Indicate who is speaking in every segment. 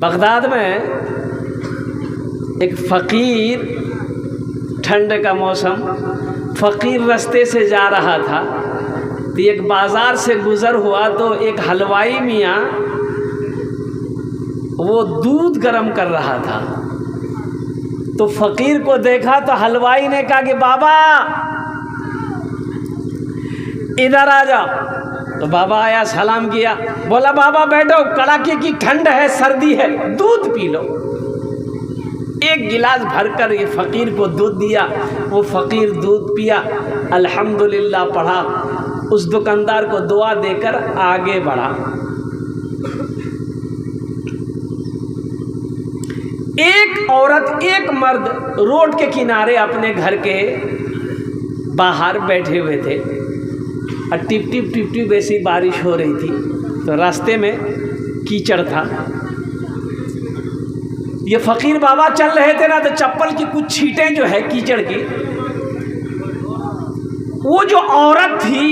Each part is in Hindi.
Speaker 1: बगदाद में एक फ़कीर, ठंड का मौसम, फ़कीर रास्ते से जा रहा था तो एक बाज़ार से गुज़र हुआ तो एक हलवाई मियाँ वो दूध गर्म कर रहा था। तो फ़कीर को देखा तो हलवाई ने कहा कि बाबा इधर आ जाओ। तो बाबा आया, सलाम किया, बोला बाबा बैठो, कड़ाके की ठंड है, सर्दी है, दूध पी लो। एक गिलास भरकर ये फ़कीर को दूध दिया। वो फ़कीर दूध पिया, अल्हम्दुलिल्लाह पढ़ा, उस दुकानदार को दुआ देकर आगे बढ़ा। एक औरत एक मर्द रोड के किनारे अपने घर के बाहर बैठे हुए थे और टिप टिप टिप टिप ऐसी बारिश हो रही थी। तो रास्ते में कीचड़ था। ये फ़कीर बाबा चल रहे थे ना, तो चप्पल की कुछ छींटें जो है कीचड़ की, वो जो औरत थी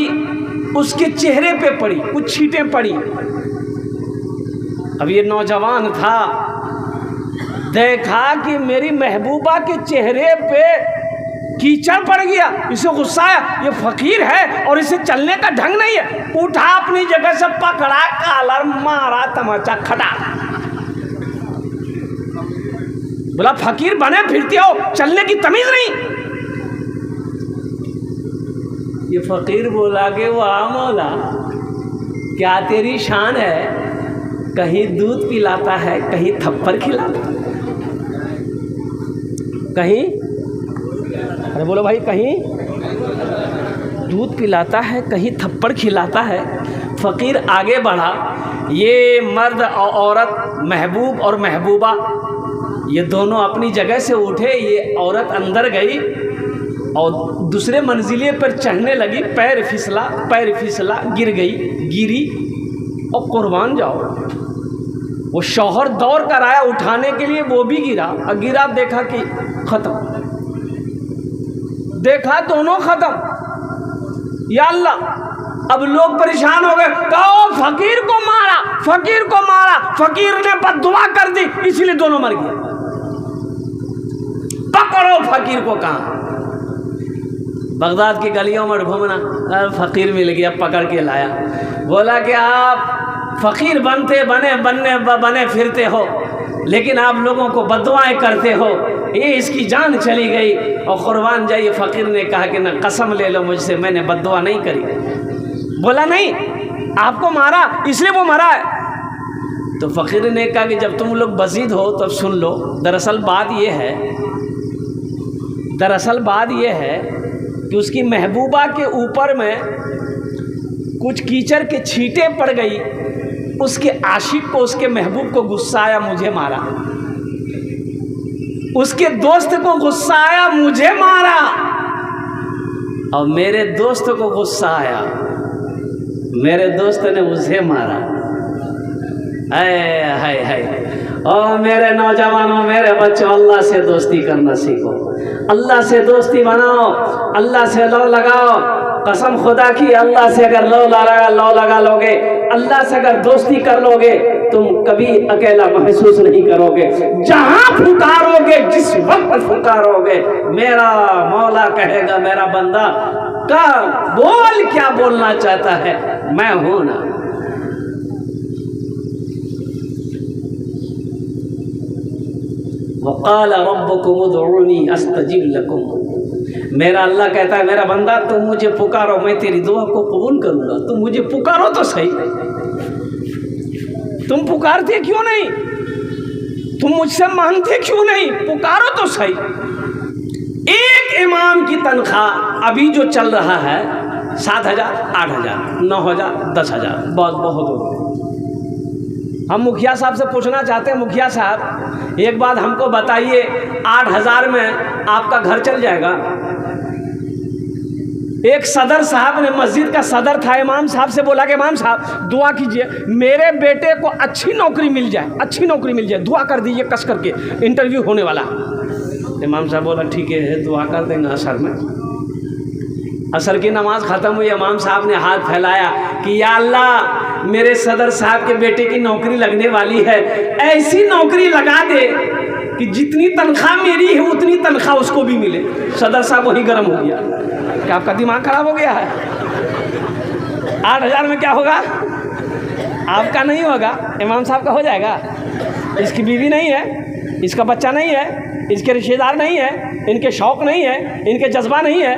Speaker 1: उसके चेहरे पे पड़ी, कुछ छींटें पड़ी। अब ये नौजवान था, देखा कि मेरी महबूबा के चेहरे पे कीचड़ पड़ गया, इसे गुस्सा आया, ये फ़कीर है और इसे चलने का ढंग नहीं है। उठा अपनी जगह से, पकड़ा कॉलर, मारा तमाचा, खटा। बोला फ़कीर बने फिरते हो, चलने की तमीज़ नहीं। ये फ़कीर बोला कि वाह मौला, क्या तेरी शान है, कहीं दूध पिलाता है, कहीं थप्पड़ खिलाता है, कहीं, अरे बोलो भाई, कहीं दूध पिलाता है, कहीं थप्पड़ खिलाता है। फ़कीर आगे बढ़ा। ये मर्द और औरत, महबूब और महबूबा, ये दोनों अपनी जगह से उठे। ये औरत अंदर गई और दूसरे मंजिले पर चढ़ने लगी। पैर फिसला, गिर गई, गिरी और कुर्बान जाओ। वो शौहर दौड़ कर आया उठाने के लिए, वो भी गिरा और गिरा, देखा कि ख़त्म, देखा दोनों ख़त्म। या अल्लाह, अब लोग परेशान हो गए, कहो फ़कीर को मारा, फ़कीर को मारा, फ़कीर ने बद्दुआ कर दी इसलिए दोनों मर गए। पकड़ो फ़कीर को। कहाँ? बगदाद की गलियों में घूमना, फ़कीर मिल गया, पकड़ के लाया। बोला कि आप फ़कीर बने फिरते हो, लेकिन आप लोगों को बद्दुआएं करते हो, ये इसकी जान चली गई और कुर्बान जाइए। फ़कीर ने कहा कि ना, कसम ले लो मुझसे, मैंने बद्दुआ नहीं करी। बोला नहीं, आपको मारा इसलिए वो मरा है। तो फ़कीर ने कहा कि जब तुम लोग बज़ीद हो तो सुन लो। दरअसल बात यह है कि उसकी महबूबा के ऊपर में कुछ कीचड़ के छींटे पड़ गई। उसके आशिक को, उसके महबूब को गुस्सा आया, मुझे मारा। उसके दोस्त को गुस्सा आया, मुझे मारा। और मेरे दोस्त को गुस्सा आया, मेरे दोस्त ने मुझे मारा। हाय ओ मेरे नौजवानों, मेरे बच्चों, अल्लाह से दोस्ती करना सीखो, अल्लाह से दोस्ती बनाओ, अल्लाह से लो लगाओ। कसम खुदा की, अल्लाह से अगर लो लगा लोगे, अल्लाह से अगर दोस्ती कर लोगे, तुम कभी अकेला महसूस नहीं करोगे। जहां पुकारोगे, जिस वक्त पुकारोगे, मेरा मौला कहेगा, मेरा बंदा का बोल, क्या बोलना चाहता है, मैं हूं ना। वक़ाल रब्बुकुम उदऊनी अस्तजिब लकुम। मेरा अल्लाह कहता है, मेरा बंदा तुम मुझे पुकारो, मैं तेरी दुआ को कबूल करूँगा। तुम मुझे पुकारो तो सही। तुम पुकारते क्यों नहीं? तुम मुझसे मांगते क्यों नहीं? पुकारो तो सही। एक इमाम की तनख्वाह अभी जो चल रहा है 7,000, 8,000, 9,000, 10,000, बहुत हो गया। हम मुखिया साहब से पूछना चाहते हैं, मुखिया साहब एक बात हमको बताइए, 8,000 में आपका घर चल जाएगा? एक सदर साहब ने, मस्जिद का सदर था, इमाम साहब से बोला कि इमाम साहब दुआ कीजिए, मेरे बेटे को अच्छी नौकरी मिल जाए, दुआ कर दीजिए, कस करके, इंटरव्यू होने वाला। इमाम साहब बोला ठीक है, दुआ कर देंगे। असर की नमाज ख़त्म हुई, इमाम साहब ने हाथ फैलाया कि या अल्लाह, मेरे सदर साहब के बेटे की नौकरी लगने वाली है, ऐसी नौकरी लगा दे कि जितनी तनख्वाह मेरी है उतनी तनख्वाह उसको भी मिले। सदर साहब वही गर्म हो गया। क्या आपका दिमाग खराब हो गया है? 8,000 में क्या होगा? आपका नहीं होगा, इमाम साहब का हो जाएगा। इसकी बीवी नहीं है, इसका बच्चा नहीं है, इसके रिश्तेदार नहीं है, इनके शौक़ नहीं है, इनके जज्बा नहीं है,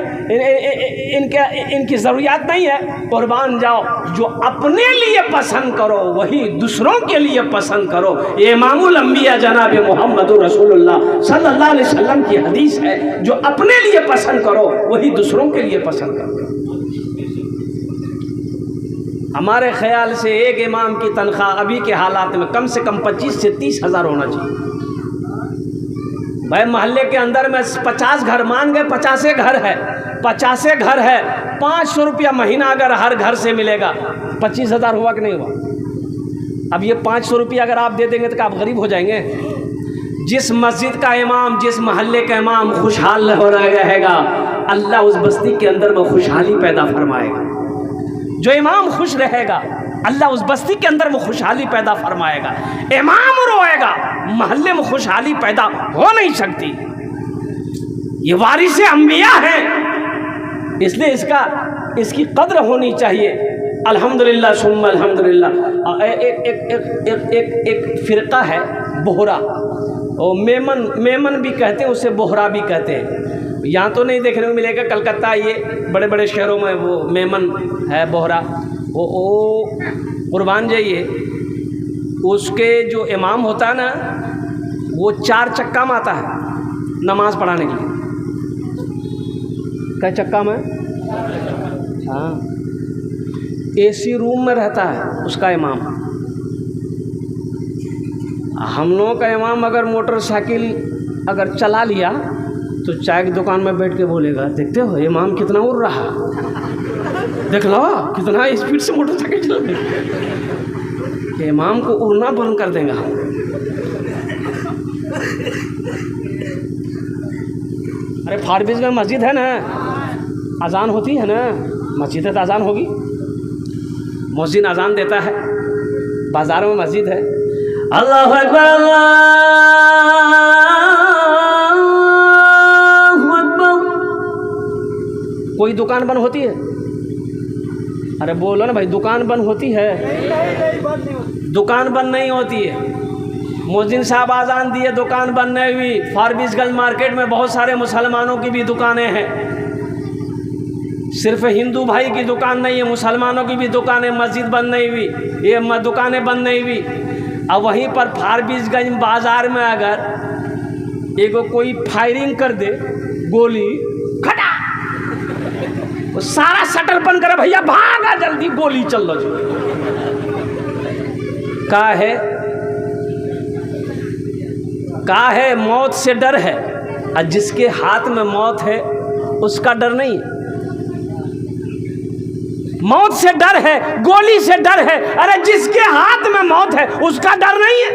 Speaker 1: इनकी ज़रूरियात नहीं है। कुर्बान जाओ, जो अपने लिए पसंद करो वही दूसरों के लिए पसंद करो। ये इमामुल अंबिया जनाब मोहम्मद रसूलुल्लाह सल्लल्लाहु अलैहि वसल्लम की हदीस है, जो अपने लिए पसंद करो वही दूसरों के लिए पसंद करो। हमारे ख्याल से एक इमाम की तनख्वाह अभी के हालात में कम से कम 25 से 30 हज़ार होना चाहिए। भाई मोहल्ले के अंदर में 50 घर मान गए, 50 घर है, 50 घर है, 500 रुपया महीना अगर हर घर से मिलेगा, 25,000 हुआ कि नहीं हुआ? अब ये 500 रुपया अगर आप दे देंगे तो क्या आप गरीब हो जाएंगे? जिस मस्जिद का इमाम, जिस मोहल्ले का इमाम खुशहाल हो रहेगा, अल्लाह उस बस्ती के अंदर में खुशहाली पैदा फरमाएगा। जो इमाम खुश रहेगा, अल्लाह उस बस्ती के अंदर में खुशहाली पैदा फरमाएगा। इमाम रोएगा, मोहल्ले में खुशहाली पैदा हो नहीं सकती। ये वारिसे अंबिया हैं, इसलिए इसकी कद्र होनी चाहिए। अल्हम्दुलिल्लाह सुम्मा अल्हम्दुलिल्लाह। एक फ़िरका है बोहरा, और मेमन भी कहते हैं, उसे बोहरा भी कहते हैं। यहाँ तो नहीं देखने को मिलेगा, कलकत्ता ये बड़े बड़े शहरों में वो मेमन है, बोहरा। वो कुर्बान जाइए, उसके जो इमाम होता है ना, वो 4 चक्का में आता है नमाज़ पढ़ाने के लिए। क्या चक्का में? हाँ, AC रूम में रहता है उसका इमाम। हम लोगों का इमाम अगर मोटरसाइकिल अगर चला लिया तो चाय की दुकान में बैठ के बोलेगा, देखते हो इमाम कितना उड़ रहा, देख लो कितना स्पीड से मोटरसाइकिल चला रही। इमाम को उड़ना बंद कर देगा। अरे फारबिसगंज में मस्जिद है ना, अजान होती है ना, मस्जिद है तो अजान होगी। मुअज्जिन अजान देता है, बाज़ारों में मस्जिद है, अल्लाहु अकबर अल्लाहु अकबर। कोई दुकान बंद होती है? अरे बोलो ना भाई, दुकान बंद होती है? दुकान बंद नहीं होती है। मुअज्जिन साहब आज़ान दिए, दुकान बंद नहीं हुई। फारबिसगंज मार्केट में बहुत सारे मुसलमानों की भी दुकानें हैं, सिर्फ हिंदू भाई की दुकान नहीं है, मुसलमानों की भी दुकानें। मस्जिद बंद नहीं हुई, ये दुकानें बंद नहीं हुई। अब वहीं पर फारबिसगंज बाज़ार में अगर एगो कोई फायरिंग कर दे, गोली खटा, वो सारा शटर बंद करे, भैया भागा जल्दी, गोली चल लो। का है मौत से डर है, और जिसके हाथ में मौत है उसका डर नहीं है। मौत से डर है, गोली से डर है, अरे जिसके हाथ में मौत है उसका डर नहीं है।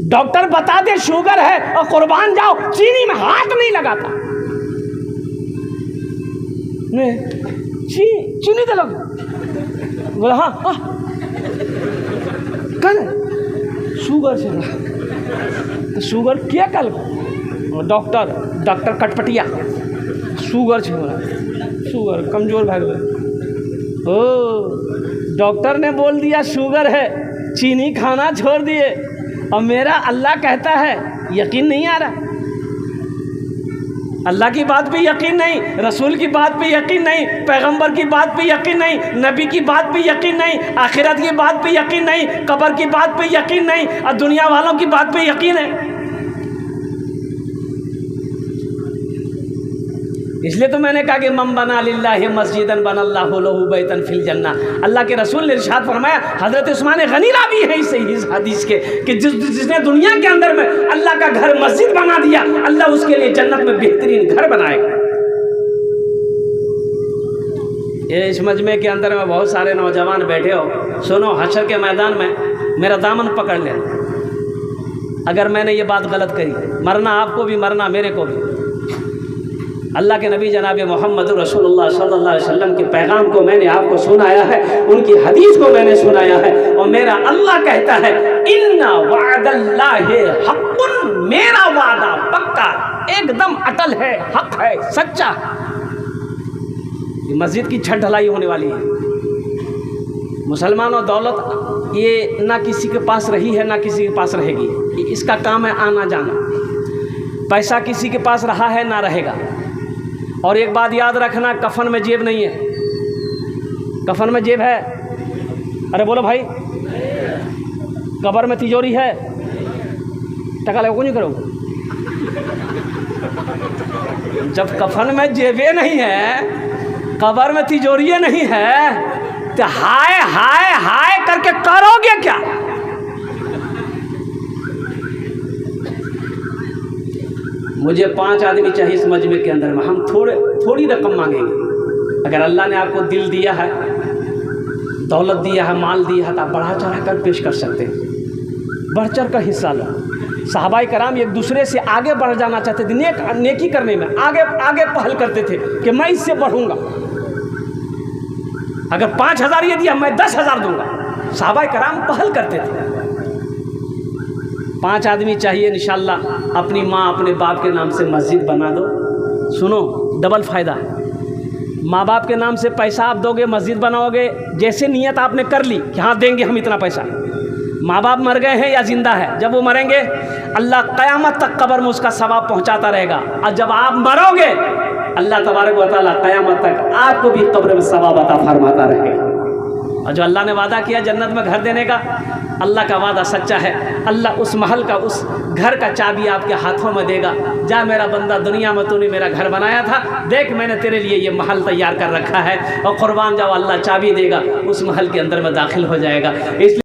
Speaker 1: डॉक्टर बता दे शुगर है और कुर्बान जाओ, चीनी में हाथ नहीं लगाता। चीनी दे लोग बोला हाँ कल शुगर से, तो शुगर क्या कल? डॉक्टर कटपटिया शुगर छे, शुगर कमजोर भाग गए। ओ डॉक्टर ने बोल दिया शुगर है, चीनी खाना छोड़ दिए, और मेरा अल्लाह कहता है यकीन नहीं आ रहा। अल्लाह की बात पे यकीन नहीं, रसूल की बात पे यकीन नहीं, पैगंबर की बात पे यकीन नहीं, नबी की बात पे यकीन नहीं, आखिरत की बात पे यकीन नहीं, कब्र की बात पे यकीन नहीं, और दुनिया वालों की बात पे यकीन है। इसलिए तो मैंने कहा कि मम बना लिल्लाहि मस्जिदन बनल्लाहु लहु बैतन फिल जन्ना। अल्लाह के रसूल ने इरशाद फरमाया, हज़रत उस्मान गनी रावी है इस हदीस के, कि जिसने दुनिया के अंदर में अल्लाह का घर मस्जिद बना दिया, अल्लाह उसके लिए जन्नत में बेहतरीन घर बनाएगा। ये इस मजमे के अंदर में बहुत सारे नौजवान बैठे हो, सुनो, हशर के मैदान में मेरा दामन पकड़ ले। अगर मैंने ये बात गलत कही, मरना आपको भी, मरना मेरे को भी। अल्लाह के नबी जनाब मोहम्मद रसूलुल्लाह सल्लल्लाहु अलैहि वसल्लम के पैगाम को मैंने आपको सुनाया है, उनकी हदीस को मैंने सुनाया है। और मेरा अल्लाह कहता है इन्ना वादल्लाहि हक़्क़ुन, मेरा वादा पक्का एकदम अटल है, हक है, सच्चा। ये मस्जिद की छत ढलाई होने वाली है। मुसलमानों, दौलत ये ना किसी के पास रही है ना किसी के पास रहेगी, इसका काम है आना जाना। पैसा किसी के पास रहा है ना रहेगा। और एक बात याद रखना, कफन में जेब नहीं है। कफन में जेब है? अरे बोलो भाई। कब्र में तिजोरी है? टका लगो नहीं करो। जब कफन में जेबें नहीं है, कब्र में तिजोरियाँ नहीं है, तो हाय हाय हाय करके करोगे क्या? मुझे 5 आदमी चाहिए इस मजमे के अंदर में, हम थोड़ी रकम मांगेंगे। अगर अल्लाह ने आपको दिल दिया है, दौलत दिया है, माल दिया है, तो आप बढ़ा चढ़ा कर पेश कर सकते हैं। बढ़ चढ़ कर हिस्सा लो। सहाबाए कराम एक दूसरे से आगे बढ़ जाना चाहते थे, नेकी करने में आगे आगे पहल करते थे कि मैं इससे बढ़ूंगा। अगर 5,000 ये दिया, मैं 10,000 दूंगा। सहाबाए कराम पहल करते थे। 5 आदमी चाहिए इंशाअल्लाह। अपनी माँ अपने बाप के नाम से मस्जिद बना दो। सुनो, डबल फ़ायदा है। माँ बाप के नाम से पैसा आप दोगे, मस्जिद बनाओगे, जैसे नियत आपने कर ली कि हाँ देंगे हम इतना पैसा। माँ बाप मर गए हैं या ज़िंदा है, जब वो मरेंगे अल्लाह क़यामत तक कब्र में उसका सवाब पहुँचाता रहेगा। और जब आप मरोगे अल्लाह तबारक व तआला क़यामत तक आपको भी कब्र में सवाब अता फरमाता रहेगा। और जो अल्लाह ने वादा किया जन्नत में घर देने का, अल्लाह का वादा सच्चा है। अल्लाह उस महल का, उस घर का चाबी आपके हाथों में देगा। जा मेरा बंदा, दुनिया में तूने मेरा घर बनाया था, देख मैंने तेरे लिए ये महल तैयार कर रखा है। और कुर्बान जाओ, अल्लाह चाबी देगा, उस महल के अंदर में दाखिल हो जाएगा। इसलिए